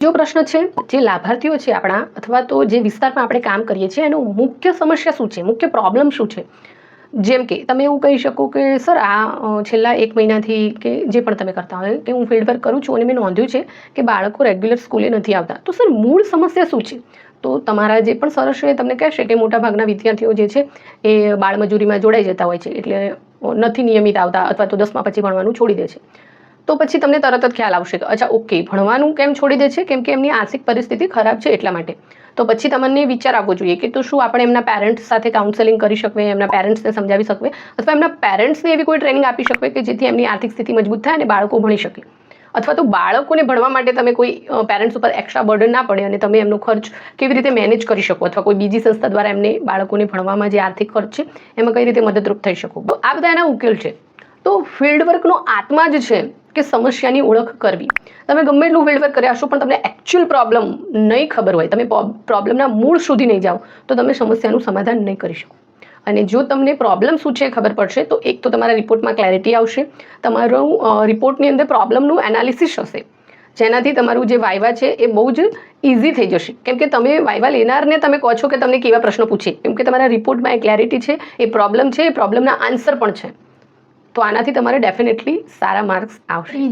जो प्रश्न है जे लाभार्थीओ छे आपणा अथवा तो जे विस्तारमां आपणे काम करीए छीए एनो मुख्य समस्या शुं छे, मुख्य प्रॉब्लम शुं छे। जेम के तमे एवुं कही शको के सर आ छेल्ला 1 महीनाथी के जे पण तमे करता होय के हूँ फील्ड वर्क करूं छुं अने मैं नोंध्युं छे के बाळको रेग्युलर स्कूले नथी आवता। तो सर मूळ समस्या शुं छे? तो तमारा जे पण सर हशे तमने कहेशे के मोटा भागना विद्यार्थीओ जे छे ए बाळमजूरीमां जोडाई जता होय छे एटले नथी नियमित आवता अथवा तो 10मा पछी भणवानुं छोडी दे छे। तो पछी तमने तरत ज ख्याल आवशे के अच्छा ओके भणवानुं केम छोडी दे छे केम के एमनी आर्थिक परिस्थिति खराब छे एटला माटे। तो पछी तमने विचार आववो जोईए के तो शुं आपणे एमना पेरेंट्स साथे काउन्सेलिंग करी शकवे, एमना पेरेंट्सने समजावी शकवे अथवा एमना पेरेंट्सने एवी कोई ट्रेनिंग आपी शकवे के जेथी एमनी आर्थिक स्थिति मजबूत थाय अने बाळको भणी शके। अथवा तो बाळकोने भणवा माटे तमे कोई पेरेंट्स पर एक्स्ट्रा बर्डन ना पड़े अने तमे एमनो खर्च केवी रीते मैनेज करी शको अथवा कोई बीजी संस्था द्वारा एमने बाळकोने भणवामां जे आर्थिक खर्च छे एमां कई रीते मददरूप थई शको। तो आ बधा एना उकेल छे। तो फील्ड वर्कनो आत्मा ज छे के समस्यानी ओळख करवी। तमे गमे એટલું ફિલ્ડ વર્ક કર્યા હશો પણ તમને एक्चुअल प्रॉब्लम नहीं खबर હોય, તમે प्रॉब्लमના મૂળ સુધી નહીં જાઓ તો તમે સમસ્યાનું સમાધાન નહીં કરી શકો। અને જો તમને પ્રોબ્લેમ શું છે ખબર પડશે તો એક તો તમારા રિપોર્ટમાં ક્લેરિટી આવશે, તમારું રિપોર્ટની અંદર પ્રોબ્લેમનું એનાલિસિસ હશે જેનાથી તમારું જે વાઇવા છે એ બહુ જ ઇઝી થઈ જશે કેમ કે તમે વાઇવા લેનારને તમે કહો છો કે તમને કેવા પ્રશ્નો પૂછે કેમ કે તમારા રિપોર્ટમાં એ ક્લેરિટી છે, એ પ્રોબ્લેમ છે, એ પ્રોબ્લેમના આન્સર પણ છે। તો આનાથી તમારે ડેફિનેટલી સારા માર્ક્સ આવશે।